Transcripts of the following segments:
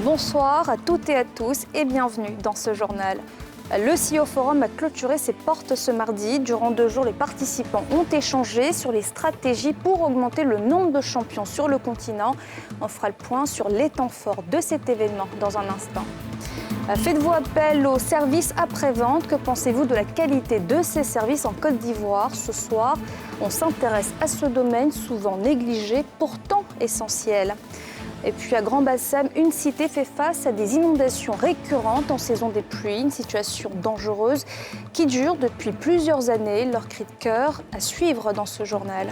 Bonsoir à toutes et à tous et bienvenue dans ce journal. Le CEO Forum a clôturé ses portes ce mardi. Durant 2 jours, les participants ont échangé sur les stratégies pour augmenter le nombre de champions sur le continent. On fera le point sur les temps forts de cet événement dans un instant. Faites-vous appel aux services après-vente? Que pensez-vous de la qualité de ces services en Côte d'Ivoire? Ce soir, on s'intéresse à ce domaine souvent négligé, pourtant essentiel. Et puis à Grand-Bassam, une cité fait face à des inondations récurrentes en saison des pluies, une situation dangereuse qui dure depuis plusieurs années. Leur cri de cœur à suivre dans ce journal.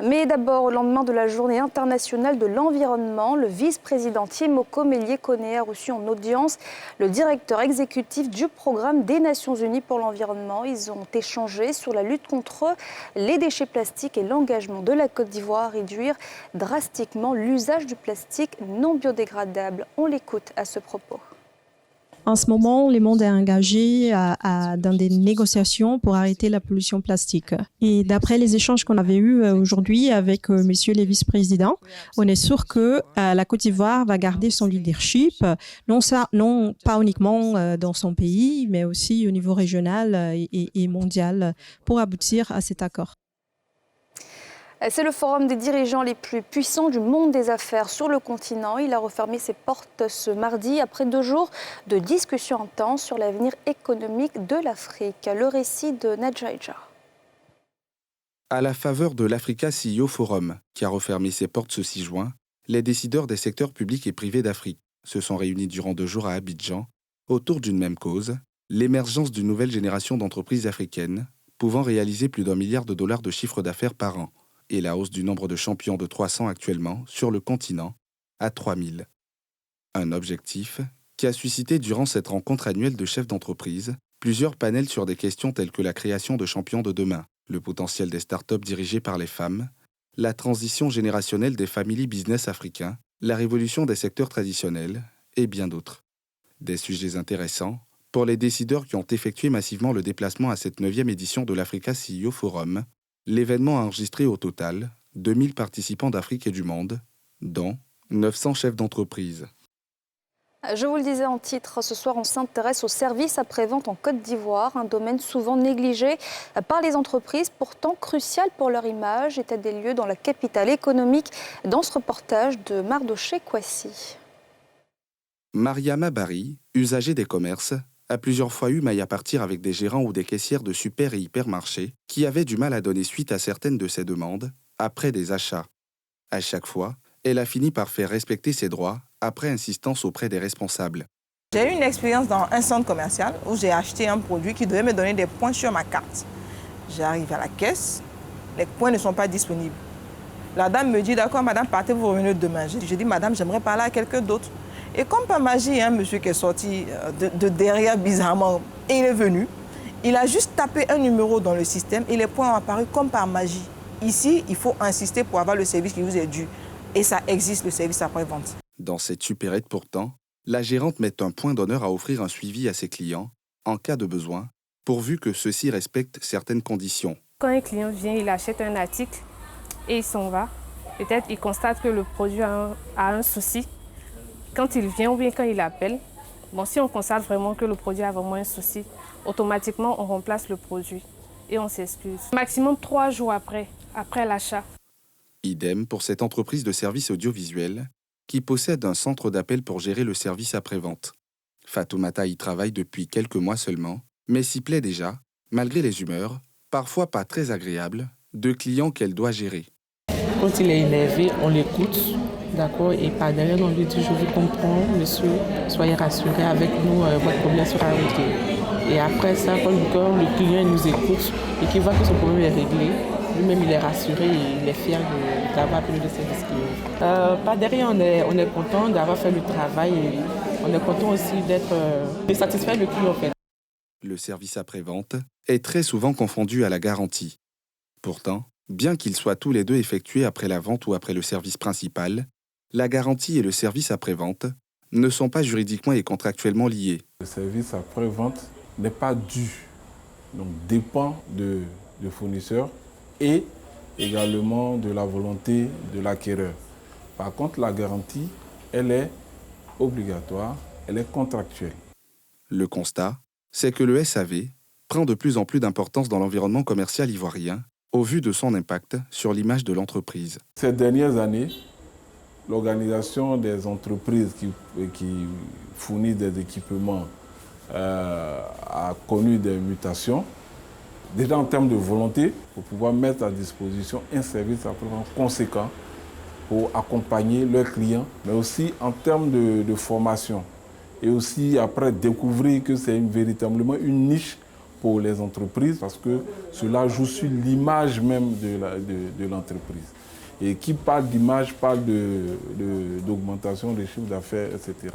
Mais d'abord, au lendemain de la Journée internationale de l'environnement, le vice-président Thiemoko Mélié-Koné a reçu en audience le directeur exécutif du programme des Nations Unies pour l'environnement. Ils ont échangé sur la lutte contre les déchets plastiques et l'engagement de la Côte d'Ivoire à réduire drastiquement l'usage du plastique non biodégradable. On l'écoute à ce propos. En ce moment, le monde est engagé dans des négociations pour arrêter la pollution plastique. Et d'après les échanges qu'on avait eus aujourd'hui avec messieurs les vice-présidents, on est sûr que la Côte d'Ivoire va garder son leadership, non pas uniquement dans son pays, mais aussi au niveau régional et mondial pour aboutir à cet accord. C'est le forum des dirigeants les plus puissants du monde des affaires sur le continent. Il a refermé ses portes ce mardi après 2 jours de discussions intenses sur l'avenir économique de l'Afrique. Le récit de Nadjaïja. À la faveur de l'Africa CEO Forum, qui a refermé ses portes ce 6 juin, les décideurs des secteurs publics et privés d'Afrique se sont réunis durant 2 jours à Abidjan autour d'une même cause, l'émergence d'une nouvelle génération d'entreprises africaines pouvant réaliser plus d'1 milliard de dollars de chiffre d'affaires par an, et la hausse du nombre de champions de 300 actuellement sur le continent à 3000. Un objectif qui a suscité durant cette rencontre annuelle de chefs d'entreprise plusieurs panels sur des questions telles que la création de champions de demain, le potentiel des startups dirigées par les femmes, la transition générationnelle des family business africains, la révolution des secteurs traditionnels et bien d'autres. Des sujets intéressants pour les décideurs qui ont effectué massivement le déplacement à cette 9e édition de l'Africa CEO Forum. L'événement a enregistré au total 2000 participants d'Afrique et du monde, dont 900 chefs d'entreprise. Je vous le disais en titre, ce soir on s'intéresse aux services après-vente en Côte d'Ivoire, un domaine souvent négligé par les entreprises, pourtant crucial pour leur image. État des lieux dans la capitale économique, dans ce reportage de Mardoché Kwasi. Mariama Bari, usagée des commerces, a plusieurs fois eu maille à partir avec des gérants ou des caissières de super et hypermarchés qui avaient du mal à donner suite à certaines de ses demandes après des achats. À chaque fois, elle a fini par faire respecter ses droits après insistance auprès des responsables. J'ai eu une expérience dans un centre commercial où j'ai acheté un produit qui devait me donner des points sur ma carte. J'arrive à la caisse, les points ne sont pas disponibles. La dame me dit, d'accord madame, partez, vous revenez demain. Je dis, madame, j'aimerais parler à quelqu'un d'autre. Et comme par magie, un monsieur qui est sorti de derrière bizarrement, et il est venu, il a juste tapé un numéro dans le système et les points ont apparu comme par magie. Ici, il faut insister pour avoir le service qui vous est dû. Et ça existe, le service après-vente. Dans cette supérette pourtant, la gérante met un point d'honneur à offrir un suivi à ses clients, en cas de besoin, pourvu que ceux-ci respectent certaines conditions. Quand un client vient, il achète un article et il s'en va. Peut-être il constate que le produit a un souci. Quand il vient ou bien quand il appelle, si on constate vraiment que le produit a vraiment un souci, automatiquement on remplace le produit et on s'excuse. Maximum 3 jours après l'achat. Idem pour cette entreprise de services audiovisuels qui possède un centre d'appel pour gérer le service après-vente. Fatoumata y travaille depuis quelques mois seulement, mais s'y plaît déjà, malgré les humeurs, parfois pas très agréables, de clients qu'elle doit gérer. Quand il est énervé, on l'écoute. D'accord, et par derrière, on lui dit, je vous comprends, monsieur, soyez rassurés avec nous, votre problème sera réglé. Et après ça, quand le client nous écoute et qu'il voit que son problème est réglé, lui-même il est rassuré et il est fier d'avoir appelé le service client. Par derrière, on est content d'avoir fait le travail et on est content aussi de satisfaire le client en fait. Le service après-vente est très souvent confondu à la garantie. Pourtant, bien qu'ils soient tous les deux effectués après la vente ou après le service principal, la garantie et le service après-vente ne sont pas juridiquement et contractuellement liés. Le service après-vente n'est pas dû, donc dépend du fournisseur et également de la volonté de l'acquéreur. Par contre, la garantie, elle est obligatoire, elle est contractuelle. Le constat, c'est que le SAV prend de plus en plus d'importance dans l'environnement commercial ivoirien au vu de son impact sur l'image de l'entreprise. Ces dernières années, l'organisation des entreprises qui fournissent des équipements a connu des mutations. Déjà en termes de volonté, pour pouvoir mettre à disposition un service absolument conséquent pour accompagner leurs clients, mais aussi en termes de formation. Et aussi après découvrir que c'est véritablement une niche pour les entreprises parce que cela joue sur l'image même de l'entreprise. Et qui parle d'image parle d'augmentation des chiffres d'affaires, etc.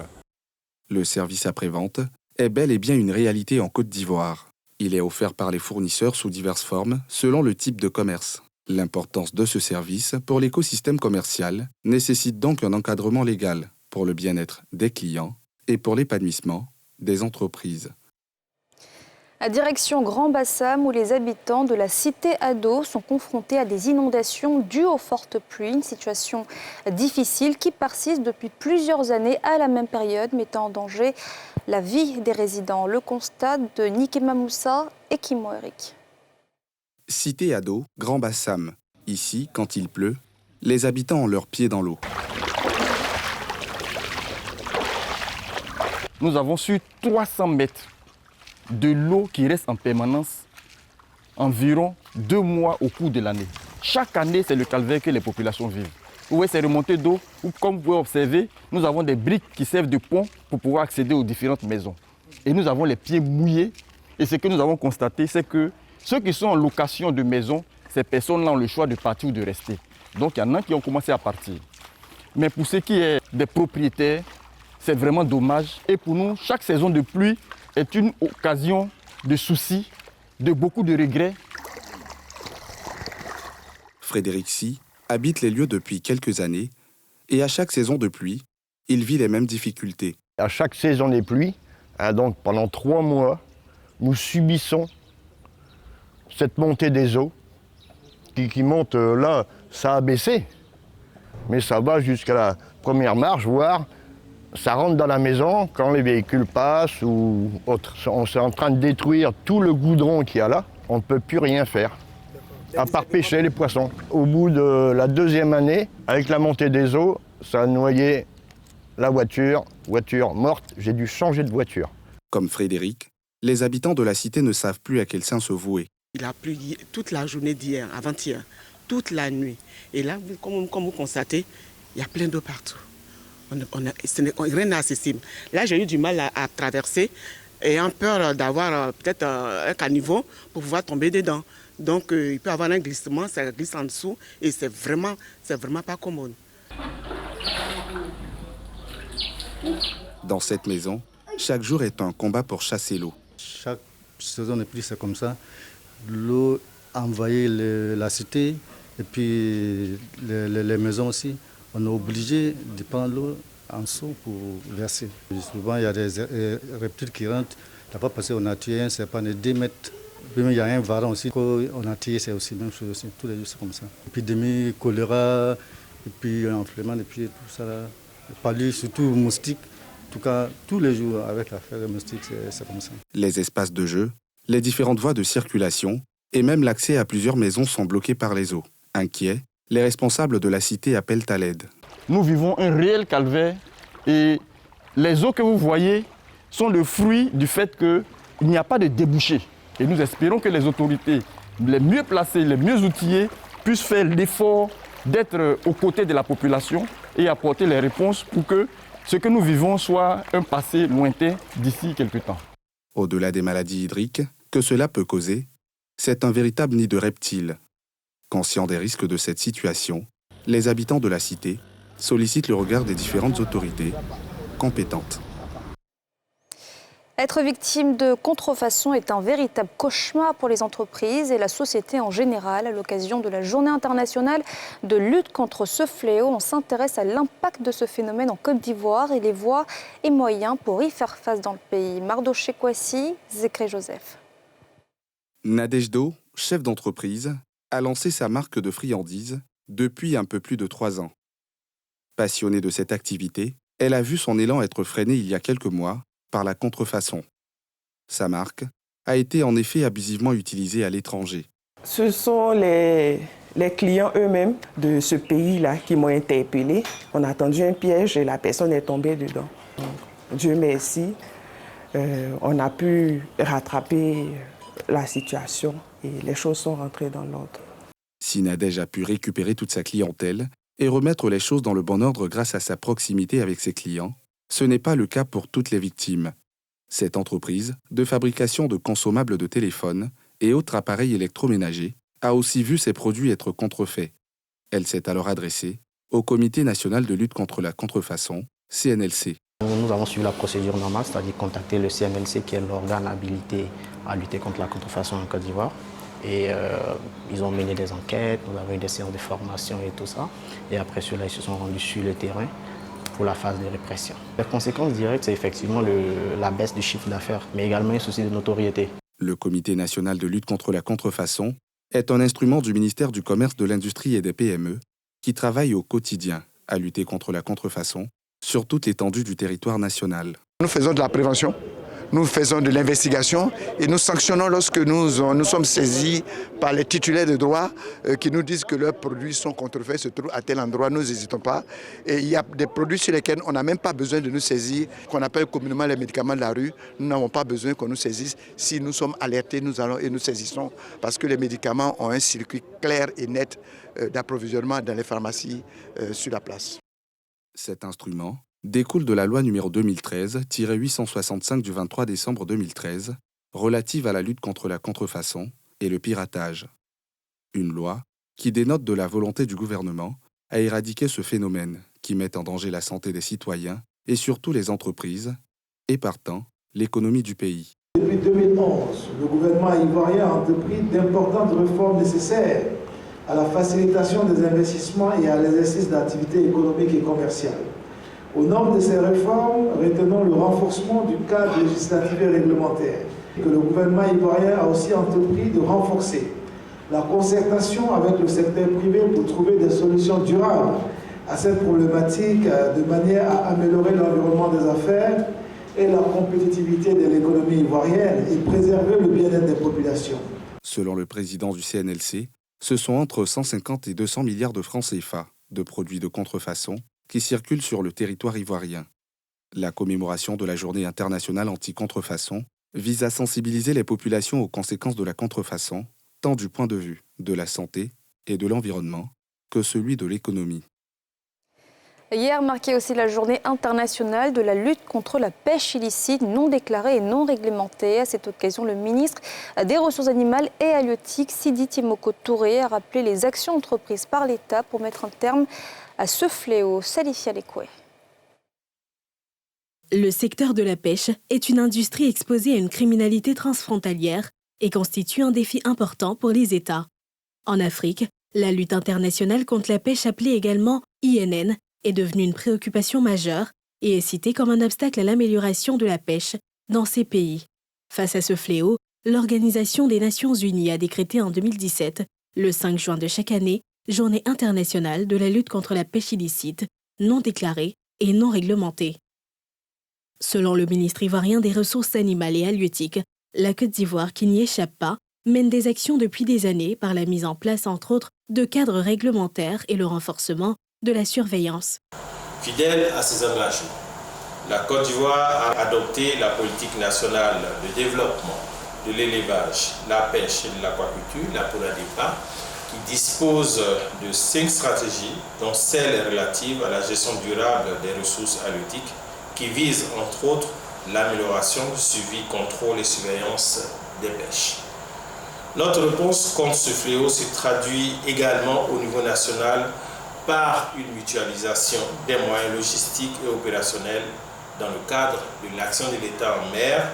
Le service après-vente est bel et bien une réalité en Côte d'Ivoire. Il est offert par les fournisseurs sous diverses formes selon le type de commerce. L'importance de ce service pour l'écosystème commercial nécessite donc un encadrement légal pour le bien-être des clients et pour l'épanouissement des entreprises. À direction Grand Bassam, où les habitants de la cité Ado sont confrontés à des inondations dues aux fortes pluies. Une situation difficile qui persiste depuis plusieurs années à la même période, mettant en danger la vie des résidents. Le constat de Nikema Moussa et Kimo Eric. Cité Ado, Grand Bassam. Ici, quand il pleut, les habitants ont leurs pieds dans l'eau. Nous avons sur 300 mètres de l'eau qui reste en permanence environ 2 mois au cours de l'année. Chaque année, c'est le calvaire que les populations vivent. Vous voyez ces remontées d'eau, où, comme vous pouvez observer, nous avons des briques qui servent de pont pour pouvoir accéder aux différentes maisons. Et nous avons les pieds mouillés. Et ce que nous avons constaté, c'est que ceux qui sont en location de maison, ces personnes-là ont le choix de partir ou de rester. Donc il y en a qui ont commencé à partir. Mais pour ce qui est des propriétaires, c'est vraiment dommage. Et pour nous, chaque saison de pluie est une occasion de soucis, de beaucoup de regrets. Frédéric Sy habite les lieux depuis quelques années et à chaque saison de pluie, il vit les mêmes difficultés. À chaque saison des pluies, donc pendant 3 mois, nous subissons cette montée des eaux qui monte là, ça a baissé, mais ça va jusqu'à la première marche, voire ça rentre dans la maison quand les véhicules passent ou autre. On est en train de détruire tout le goudron qu'il y a là. On ne peut plus rien faire, à part pêcher les poissons. Au bout de la 2e année, avec la montée des eaux, ça a noyé la voiture morte. J'ai dû changer de voiture. Comme Frédéric, les habitants de la cité ne savent plus à quel saint se vouer. Il a plu toute la journée d'hier, avant-hier, toute la nuit. Et là, comme vous constatez, il y a plein d'eau partout. Rien n'est accessible. Là, j'ai eu du mal à traverser, ayant peur d'avoir peut-être un caniveau pour pouvoir tomber dedans. Donc, il peut y avoir un glissement, ça glisse en dessous et c'est vraiment pas commode. Dans cette maison, chaque jour est un combat pour chasser l'eau. Chaque saison de pluie, c'est comme ça. L'eau envahit la cité et puis les maisons aussi. On est obligé de prendre l'eau en seau pour verser. Et souvent, il y a des reptiles qui rentrent. Là-bas, parce qu'on a tué un serpent de 2 mètres. Puis, il y a un varan aussi qu'on a tué, c'est aussi la même chose. Aussi. Tous les jours, c'est comme ça. Épidémie, choléra, et puis enflement, et puis tout ça. Palu, surtout moustiques. En tout cas, tous les jours, avec l'affaire des moustiques, c'est comme ça. Les espaces de jeu, les différentes voies de circulation et même l'accès à plusieurs maisons sont bloqués par les eaux. Inquiets, les responsables de la cité appellent à l'aide. Nous vivons un réel calvaire et les eaux que vous voyez sont le fruit du fait qu'il n'y a pas de débouché. Et nous espérons que les autorités les mieux placées, les mieux outillées, puissent faire l'effort d'être aux côtés de la population et apporter les réponses pour que ce que nous vivons soit un passé lointain d'ici quelques temps. Au-delà des maladies hydriques que cela peut causer, c'est un véritable nid de reptiles. Conscients des risques de cette situation, les habitants de la cité sollicitent le regard des différentes autorités compétentes. Être victime de contrefaçon est un véritable cauchemar pour les entreprises et la société en général. À l'occasion de la Journée internationale de lutte contre ce fléau, on s'intéresse à l'impact de ce phénomène en Côte d'Ivoire et les voies et moyens pour y faire face dans le pays. Mardoché Kwasi, Zékré Joseph. Nadejdo, chef d'entreprise, a lancé sa marque de friandises depuis un peu plus de 3 ans. Passionnée de cette activité, elle a vu son élan être freiné il y a quelques mois par la contrefaçon. Sa marque a été en effet abusivement utilisée à l'étranger. Ce sont les clients eux-mêmes de ce pays-là qui m'ont interpellée. On a tendu un piège et la personne est tombée dedans. Dieu merci, on a pu rattraper la situation et les choses sont rentrées dans l'ordre. Si Nadège a pu récupérer toute sa clientèle et remettre les choses dans le bon ordre grâce à sa proximité avec ses clients, ce n'est pas le cas pour toutes les victimes. Cette entreprise de fabrication de consommables de téléphone et autres appareils électroménagers a aussi vu ses produits être contrefaits. Elle s'est alors adressée au Comité national de lutte contre la contrefaçon, CNLC. Nous avons suivi la procédure normale, c'est-à-dire contacter le CNLC qui est l'organe habilité à lutter contre la contrefaçon en Côte d'Ivoire. Et ils ont mené des enquêtes, nous avons eu des séances de formation et tout ça. Et après cela, ils se sont rendus sur le terrain pour la phase de répression. Les conséquences directes, c'est effectivement la baisse du chiffre d'affaires, mais également un souci de notoriété. Le Comité national de lutte contre la contrefaçon est un instrument du ministère du Commerce, de l'Industrie et des PME qui travaille au quotidien à lutter contre la contrefaçon sur toute l'étendue du territoire national. Nous faisons de la prévention, nous faisons de l'investigation et nous sanctionnons lorsque nous sommes saisis par les titulaires de droits qui nous disent que leurs produits sont contrefaits, se trouvent à tel endroit, nous n'hésitons pas. Et il y a des produits sur lesquels on n'a même pas besoin de nous saisir, qu'on appelle communément les médicaments de la rue. Nous n'avons pas besoin qu'on nous saisisse. Si nous sommes alertés, nous allons et nous saisissons parce que les médicaments ont un circuit clair et net d'approvisionnement dans les pharmacies sur la place. Cet instrument découle de la loi numéro 2013-865 du 23 décembre 2013 relative à la lutte contre la contrefaçon et le piratage. Une loi qui dénote de la volonté du gouvernement à éradiquer ce phénomène qui met en danger la santé des citoyens et surtout les entreprises et partant l'économie du pays. Depuis 2011, le gouvernement ivoirien a entrepris d'importantes réformes nécessaires à la facilitation des investissements et à l'exercice d'activités économiques et commerciales. Au nombre de ces réformes, retenons le renforcement du cadre législatif et réglementaire, que le gouvernement ivoirien a aussi entrepris de renforcer la concertation avec le secteur privé pour trouver des solutions durables à cette problématique de manière à améliorer l'environnement des affaires et la compétitivité de l'économie ivoirienne et préserver le bien-être des populations. Selon le président du CNLC, ce sont entre 150 et 200 milliards de francs CFA de produits de contrefaçon qui circulent sur le territoire ivoirien. La commémoration de la Journée internationale anti-contrefaçon vise à sensibiliser les populations aux conséquences de la contrefaçon, tant du point de vue de la santé et de l'environnement que celui de l'économie. Hier marquait aussi la Journée internationale de la lutte contre la pêche illicite non déclarée et non réglementée. À cette occasion, le ministre des Ressources animales et halieutiques, Sidi Timoko Touré, a rappelé les actions entreprises par l'État pour mettre un terme à ce fléau. Salifia Lekoué. Le secteur de la pêche est une industrie exposée à une criminalité transfrontalière et constitue un défi important pour les États. En Afrique, la lutte internationale contre la pêche, appelée également INN, est devenue une préoccupation majeure et est citée comme un obstacle à l'amélioration de la pêche dans ces pays. Face à ce fléau, l'Organisation des Nations Unies a décrété en 2017, le 5 juin de chaque année, Journée internationale de la lutte contre la pêche illicite, non déclarée et non réglementée. Selon le ministre ivoirien des Ressources animales et halieutiques, la Côte d'Ivoire, qui n'y échappe pas, mène des actions depuis des années par la mise en place, entre autres, de cadres réglementaires et le renforcement de la surveillance. Fidèle à ses engagements, la Côte d'Ivoire a adopté la politique nationale de développement de l'élevage, la pêche et de l'aquaculture, la PONADEPA, qui dispose de 5 stratégies, dont celle relative à la gestion durable des ressources halieutiques, qui vise entre autres l'amélioration du suivi, contrôle et surveillance des pêches. Notre réponse contre ce fléau se traduit également au niveau national par une mutualisation des moyens logistiques et opérationnels dans le cadre de l'action de l'État en mer,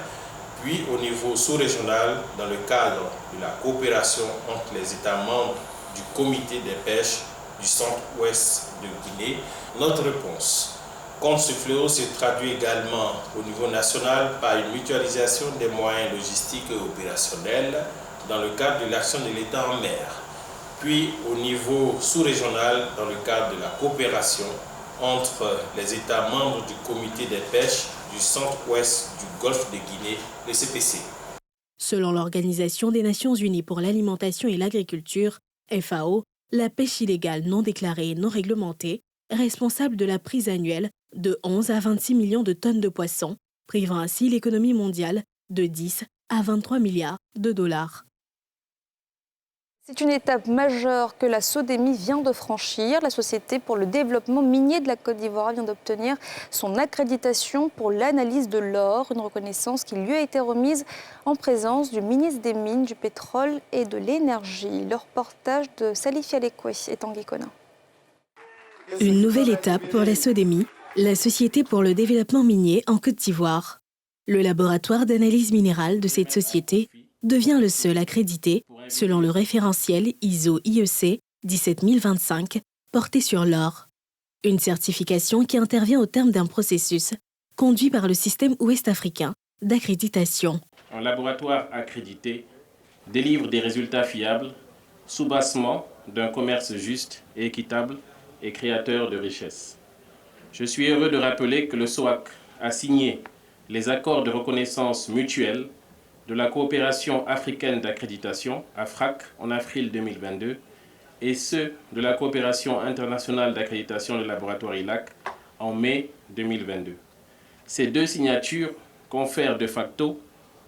puis au niveau sous-régional dans le cadre de la coopération entre les États membres du Comité des pêches du centre-ouest de Guinée. Notre réponse contre ce fléau se traduit également au niveau national par une mutualisation des moyens logistiques et opérationnels dans le cadre de l'action de l'État en mer, puis au niveau sous-régional dans le cadre de la coopération entre les États membres du comité des pêches du centre-ouest du golfe de Guinée, le CPC. Selon l'Organisation des Nations Unies pour l'alimentation et l'agriculture, FAO, la pêche illégale non déclarée et non réglementée est responsable de la prise annuelle de 11 à 26 millions de tonnes de poissons, privant ainsi l'économie mondiale de 10 à 23 milliards de dollars. C'est une étape majeure que la SODEMI vient de franchir. La Société pour le développement minier de la Côte d'Ivoire vient d'obtenir son accréditation pour l'analyse de l'or, une reconnaissance qui lui a été remise en présence du ministre des Mines, du Pétrole et de l'Énergie. Le reportage de Salif Alekwe et Tanguy Konin. Une nouvelle étape pour la SODEMI, la Société pour le développement minier en Côte d'Ivoire. Le laboratoire d'analyse minérale de cette société devient le seul accrédité selon le référentiel ISO-IEC 17025 porté sur l'or. Une certification qui intervient au terme d'un processus conduit par le système ouest-africain d'accréditation. Un laboratoire accrédité délivre des résultats fiables, soubassement d'un commerce juste et équitable et créateur de richesses. Je suis heureux de rappeler que le SOAC a signé les accords de reconnaissance mutuelle de la coopération africaine d'accréditation, AFRAC, en avril 2022, et ceux de la coopération internationale d'accréditation des laboratoires ILAC en mai 2022. Ces deux signatures confèrent de facto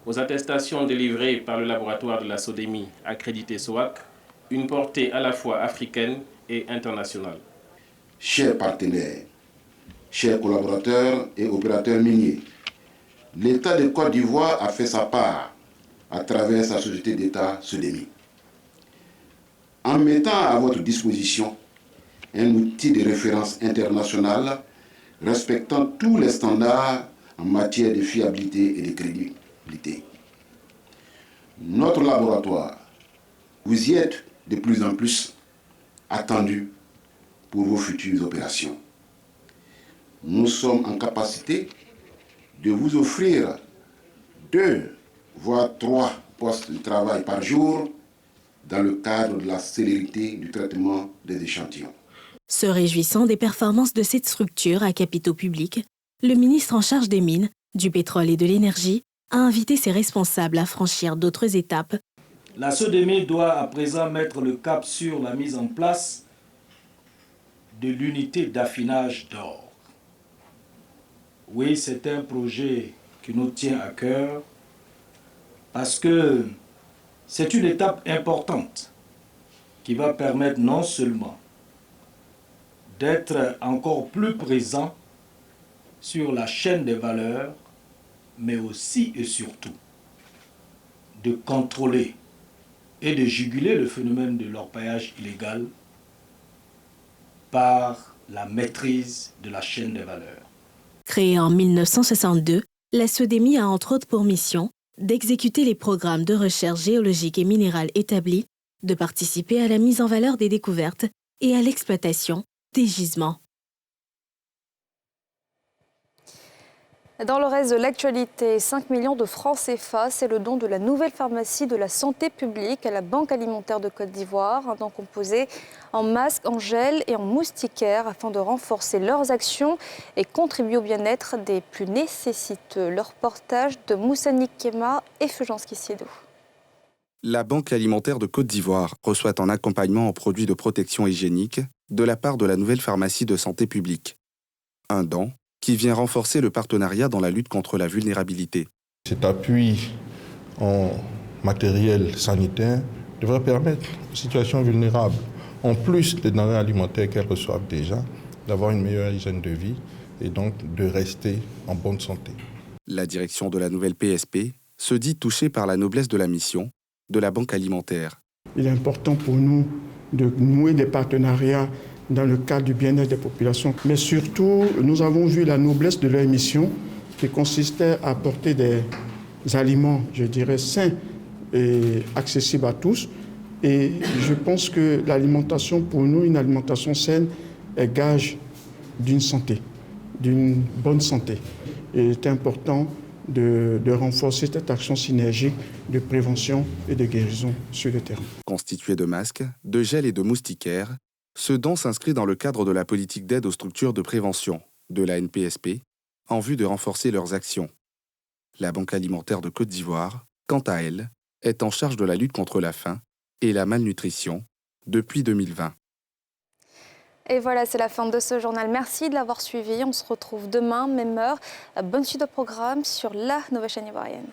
aux attestations délivrées par le laboratoire de la SODEMI accrédité SOAC une portée à la fois africaine et internationale. Chers partenaires, chers collaborateurs et opérateurs miniers, l'État de Côte d'Ivoire a fait sa part à travers sa société d'État SODEMI. En mettant à votre disposition un outil de référence internationale respectant tous les standards en matière de fiabilité et de crédibilité. Notre laboratoire, vous y êtes de plus en plus attendu pour vos futures opérations. Nous sommes en capacité de vous offrir 2 voire 3 postes de travail par jour dans le cadre de la célérité du traitement des échantillons. Se réjouissant des performances de cette structure à capitaux publics, le ministre en charge des mines, du pétrole et de l'énergie a invité ses responsables à franchir d'autres étapes. La SODEMI doit à présent mettre le cap sur la mise en place de l'unité d'affinage d'or. Oui, c'est un projet qui nous tient à cœur parce que c'est une étape importante qui va permettre non seulement d'être encore plus présent sur la chaîne des valeurs, mais aussi et surtout de contrôler et de juguler le phénomène de l'orpaillage illégal par la maîtrise de la chaîne des valeurs. Créée en 1962, la SODEMI a entre autres pour mission d'exécuter les programmes de recherche géologique et minérale établis, de participer à la mise en valeur des découvertes et à l'exploitation des gisements. Dans le reste de l'actualité, 5 millions de francs CFA, c'est le don de la nouvelle pharmacie de la santé publique à la Banque alimentaire de Côte d'Ivoire, un don composé en masques, en gel et en moustiquaires afin de renforcer leurs actions et contribuer au bien-être des plus nécessiteux. Le reportage de Moussani Kema et Fulgence Kissidou. La Banque alimentaire de Côte d'Ivoire reçoit un accompagnement en produits de protection hygiénique de la part de la nouvelle pharmacie de santé publique. Un don qui vient renforcer le partenariat dans la lutte contre la vulnérabilité. Cet appui en matériel sanitaire devrait permettre aux situations vulnérables, en plus des denrées alimentaires qu'elles reçoivent déjà, d'avoir une meilleure hygiène de vie et donc de rester en bonne santé. La direction de la nouvelle PSP se dit touchée par la noblesse de la mission de la Banque alimentaire. Il est important pour nous de nouer des partenariats dans le cadre du bien-être des populations. Mais surtout, nous avons vu la noblesse de leur mission qui consistait à apporter des aliments, je dirais, sains et accessibles à tous. Et je pense que l'alimentation, pour nous, une alimentation saine, est gage d'une santé, d'une bonne santé. Et il est important de renforcer cette action synergique de prévention et de guérison sur le terrain. Constituée de masques, de gel et de moustiquaires, Ce don s'inscrit dans le cadre de la politique d'aide aux structures de prévention de la NPSP en vue de renforcer leurs actions. La Banque alimentaire de Côte d'Ivoire, quant à elle, est en charge de la lutte contre la faim et la malnutrition depuis 2020. Et voilà, c'est la fin de ce journal. Merci de l'avoir suivi. On se retrouve demain, même heure. Bonne suite de programme sur la nouvelle chaîne ivoirienne.